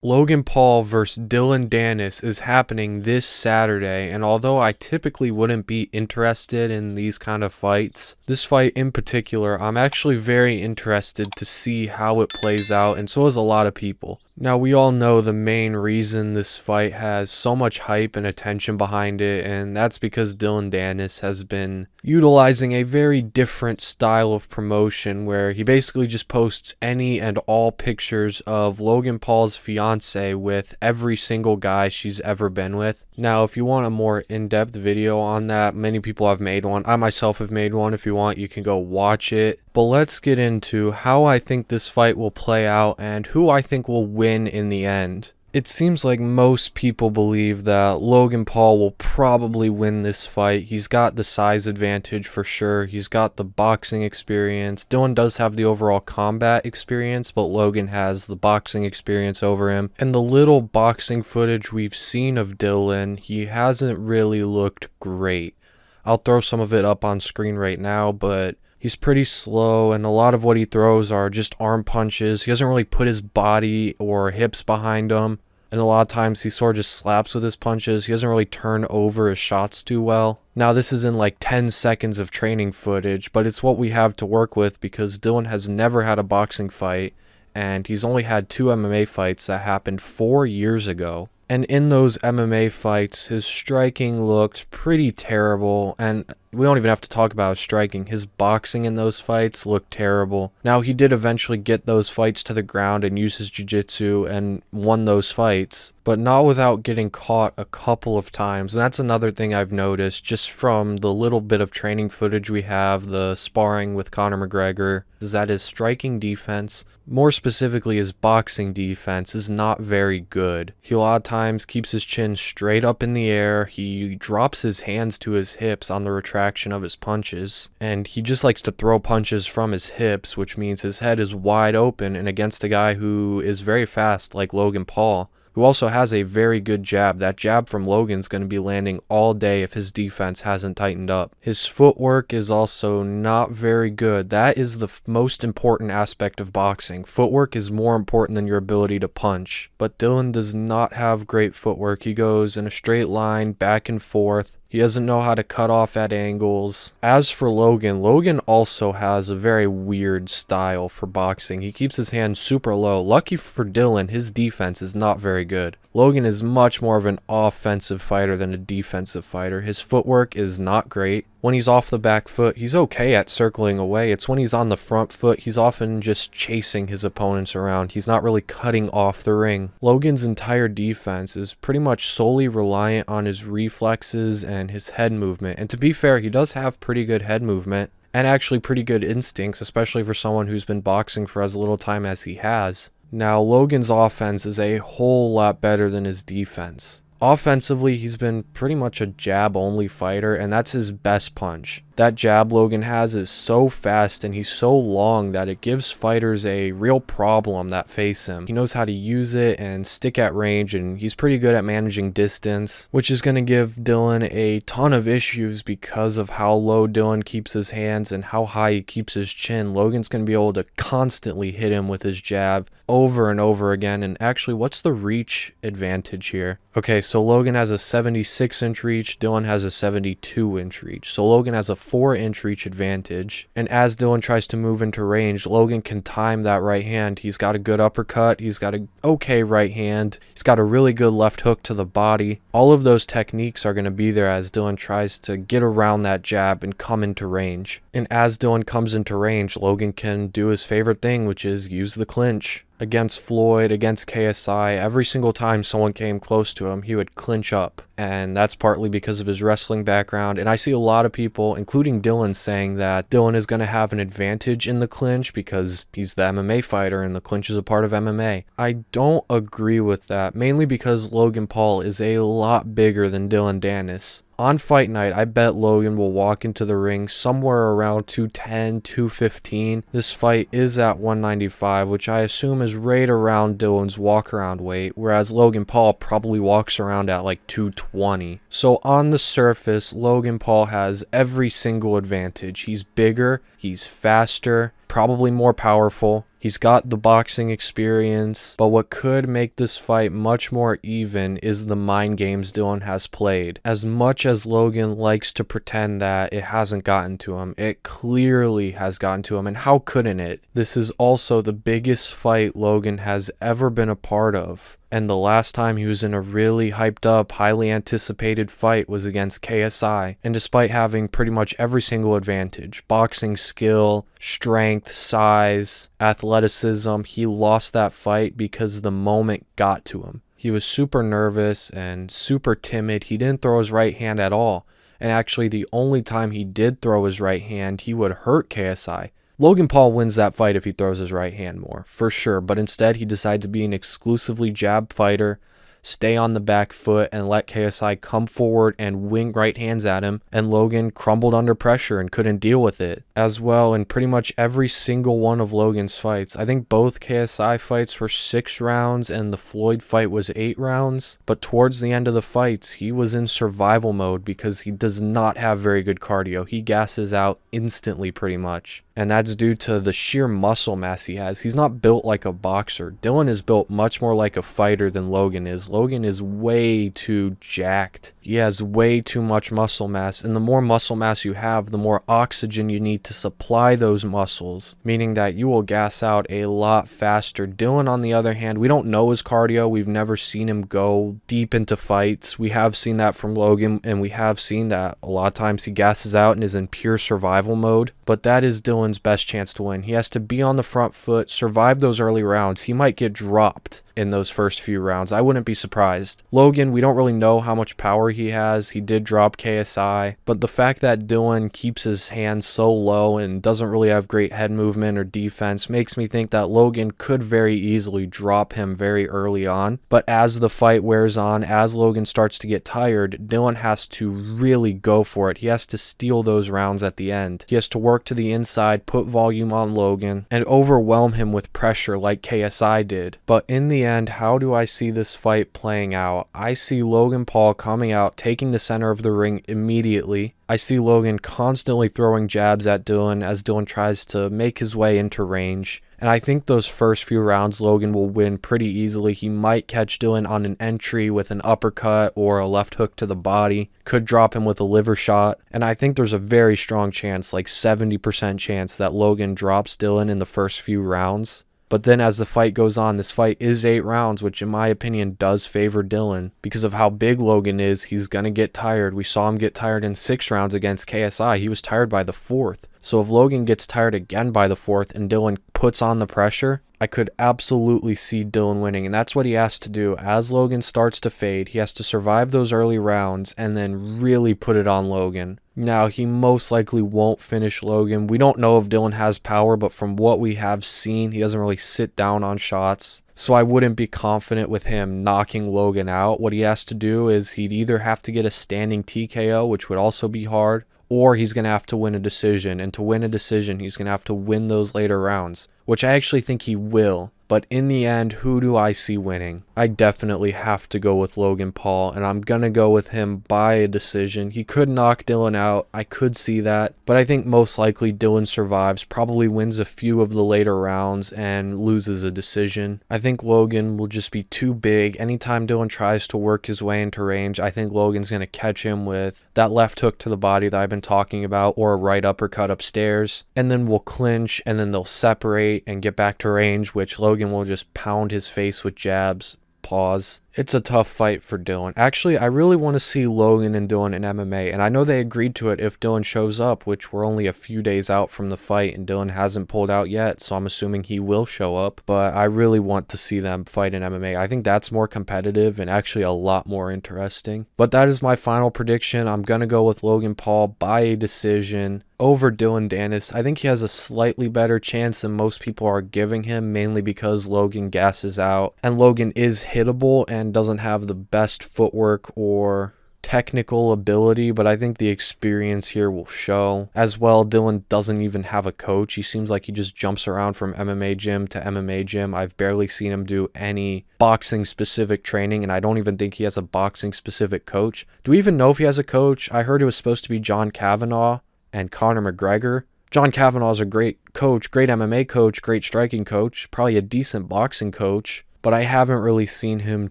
Logan Paul vs. Dillon Danis is happening this Saturday, and although I typically wouldn't be interested in these kind of fights, this fight in particular, I'm actually very interested to see how it plays out, and so is a lot of people. Now, we all know the main reason this fight has so much hype and attention behind it, and that's because Dillon Danis has been utilizing a very different style of promotion where he basically just posts any and all pictures of Logan Paul's fiance with every single guy she's ever been with. Now, if you want a more in-depth video on that, many people have made one. I myself have made one. If you want, you can go watch it. But let's get into how I think this fight will play out and who I think will win in the end. It seems like most people believe that Logan Paul will probably win this fight. He's got the size advantage for sure. He's got the boxing experience. Dillon does have the overall combat experience, but Logan has the boxing experience over him. And the little boxing footage we've seen of Dillon, he hasn't really looked great. I'll throw some of it up on screen right now, but he's pretty slow, and a lot of what he throws are just arm punches. He doesn't really put his body or hips behind him, and a lot of times he sort of just slaps with his punches. He doesn't really turn over his shots too well. Now, this is in like 10 seconds of training footage, but it's what we have to work with because Dillon has never had a boxing fight, and he's only had 2 MMA fights that happened 4 years ago. And in those MMA fights, his striking looked pretty terrible, and we don't even have to talk about his striking. His boxing in those fights looked terrible. Now, he did eventually get those fights to the ground and use his jiu-jitsu and won those fights, but not without getting caught a couple of times. And that's another thing I've noticed just from the little bit of training footage we have, the sparring with Conor McGregor, is that his striking defense, more specifically his boxing defense, is not very good. He a lot of times keeps his chin straight up in the air. He drops his hands to his hips on the retraction of his punches, and he just likes to throw punches from his hips, which means his head is wide open, and against a guy who is very fast like Logan Paul, who also has a very good jab. That jab from Logan's going to be landing all day if his defense hasn't tightened up. His footwork is also not very good. That is the most important aspect of boxing. Footwork is more important than your ability to punch. But Dillon does not have great footwork. He goes in a straight line, back and forth. He doesn't know how to cut off at angles. As for Logan, Logan also has a very weird style for boxing. He keeps his hands super low. Lucky for Dillon, his defense is not very good. Logan is much more of an offensive fighter than a defensive fighter. His footwork is not great. When he's off the back foot, he's okay at circling away. It's when he's on the front foot, he's often just chasing his opponents around. He's not really cutting off the ring. Logan's entire defense is pretty much solely reliant on his reflexes and his head movement. And to be fair, he does have pretty good head movement and actually pretty good instincts, especially for someone who's been boxing for as little time as he has. Now, Logan's offense is a whole lot better than his defense. Offensively, he's been pretty much a jab-only fighter, and that's his best punch. That jab Logan has is so fast and he's so long that it gives fighters a real problem that face him. He knows how to use it and stick at range, and he's pretty good at managing distance, which is going to give Dillon a ton of issues because of how low Dillon keeps his hands and how high he keeps his chin. Logan's going to be able to constantly hit him with his jab over and over again. And actually, what's the reach advantage here? Okay, so Logan has a 76-inch reach, Dillon has a 72-inch reach. So Logan has a 4-inch reach advantage, and as Dillon tries to move into range, Logan can time that right hand. He's got a good uppercut, he's got a okay right hand, he's got a really good left hook to the body. All of those techniques are going to be there as Dillon tries to get around that jab and come into range. And as Dillon comes into range, Logan can do his favorite thing, which is use the clinch. Against Floyd, against KSI, every single time someone came close to him, he would clinch up. And that's partly because of his wrestling background. And I see a lot of people, including Dillon, saying that Dillon is going to have an advantage in the clinch because he's the MMA fighter and the clinch is a part of MMA. I don't agree with that, mainly because Logan Paul is a lot bigger than Dillon Danis. On fight night, I bet Logan will walk into the ring somewhere around 210, 215. This fight is at 195, which I assume is right around Dillon's walk-around weight, whereas Logan Paul probably walks around at like 220. So on the surface, Logan Paul has every single advantage. He's bigger, he's faster, probably more powerful. He's got the boxing experience, but what could make this fight much more even is the mind games Dillon has played. As much as Logan likes to pretend that it hasn't gotten to him, it clearly has gotten to him, and how couldn't it? This is also the biggest fight Logan has ever been a part of. And the last time he was in a really hyped up, highly anticipated fight was against KSI. And despite having pretty much every single advantage, boxing skill, strength, size, athleticism, he lost that fight because the moment got to him. He was super nervous and super timid. He didn't throw his right hand at all. And actually, the only time he did throw his right hand, he would hurt KSI. Logan Paul wins that fight if he throws his right hand more, for sure, but instead he decides to be an exclusively jab fighter, stay on the back foot, and let KSI come forward and wing right hands at him, and Logan crumbled under pressure and couldn't deal with it. As well, in pretty much every single one of Logan's fights, I think both KSI fights were 6 rounds and the Floyd fight was 8 rounds, but towards the end of the fights, he was in survival mode because he does not have very good cardio. He gasses out instantly pretty much. And that's due to the sheer muscle mass he has. He's not built like a boxer. Dillon is built much more like a fighter than Logan is. Logan is way too jacked. He has way too much muscle mass, and the more muscle mass you have, the more oxygen you need to supply those muscles, meaning that you will gas out a lot faster. Dillon, on the other hand, we don't know his cardio. We've never seen him go deep into fights. We have seen that from Logan, and we have seen that a lot of times he gasses out and is in pure survival mode, but that is Dillon's best chance to win. He has to be on the front foot, survive those early rounds. He might get dropped in those first few rounds. I wouldn't be surprised. Logan, we don't really know how much power he has. He did drop KSI, but the fact that Dillon keeps his hands so low and doesn't really have great head movement or defense makes me think that Logan could very easily drop him very early on. But as the fight wears on, as Logan starts to get tired, Dillon has to really go for it. He has to steal those rounds at the end. He has to work to the inside, put volume on Logan, and overwhelm him with pressure like KSI did. But in the end, how do I see this fight playing out? I see Logan Paul coming out, taking the center of the ring immediately. I see Logan constantly throwing jabs at Dillon as Dillon tries to make his way into range. And I think those first few rounds Logan will win pretty easily. He might catch Dillon on an entry with an uppercut or a left hook to the body. Could drop him with a liver shot. And I think there's a very strong chance, like 70% chance, that Logan drops Dillon in the first few rounds. But then as the fight goes on, this fight is 8 rounds, which in my opinion does favor Dillon. Because of how big Logan is, he's going to get tired. We saw him get tired in 6 rounds against KSI. He was tired by the 4th. So if Logan gets tired again by the 4th and Dillon puts on the pressure, I could absolutely see Dillon winning. And that's what he has to do. As Logan starts to fade, he has to survive those early rounds and then really put it on Logan. Now, he most likely won't finish Logan. We don't know if Dillon has power, but from what we have seen, he doesn't really sit down on shots. So I wouldn't be confident with him knocking Logan out. What he has to do is he'd either have to get a standing TKO, which would also be hard, or he's going to have to win a decision. And to win a decision, he's going to have to win those later rounds, which I actually think he will. But in the end, who do I see winning? I definitely have to go with Logan Paul, and I'm going to go with him by a decision. He could knock Dillon out. I could see that. But I think most likely Dillon survives, probably wins a few of the later rounds, and loses a decision. I think Logan will just be too big. Anytime Dillon tries to work his way into range, I think Logan's going to catch him with that left hook to the body that I've been talking about, or a right uppercut upstairs. And then we'll clinch, and then they'll separate and get back to range, which Logan will just pound his face with jabs. Pause. It's a tough fight for Dillon. Actually, I really want to see Logan and Dillon in MMA, and I know they agreed to it if Dillon shows up, which we're only a few days out from the fight, and Dillon hasn't pulled out yet, so I'm assuming he will show up, but I really want to see them fight in MMA. I think that's more competitive and actually a lot more interesting. But that is my final prediction. I'm going to go with Logan Paul by a decision over Dillon Danis. I think he has a slightly better chance than most people are giving him, mainly because Logan gasses out, and Logan is hittable and doesn't have the best footwork or technical ability, but I think the experience here will show. As well, Dillon doesn't even have a coach. He seems like he just jumps around from MMA gym to MMA gym. I've barely seen him do any boxing specific training, and I don't even think he has a boxing specific coach. Do we even know if he has a coach? I heard it was supposed to be John Kavanaugh and Conor McGregor. John Kavanaugh's a great coach, great MMA coach, great striking coach, probably a decent boxing coach, but I haven't really seen him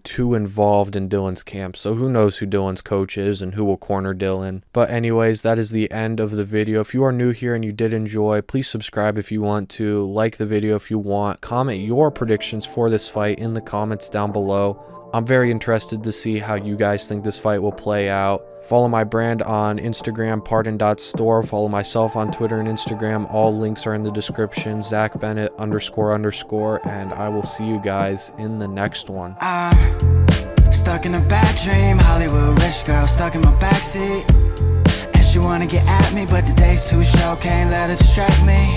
too involved in Dillon's camp, so who knows who Dillon's coach is and who will corner Dillon. But anyways, that is the end of the video. If you are new here and you did enjoy, please subscribe if you want to, like the video if you want, comment your predictions for this fight in the comments down below. I'm very interested to see how you guys think this fight will play out. Follow my brand on Instagram, pardon.store. Follow myself on Twitter and Instagram. All links are in the description. zackbennett__. And I will see you guys in the next one. Stuck in a bad dream, Hollywood rich girl stuck in my backseat. And she wanna get at me, but the day's too short, can't let her distract me.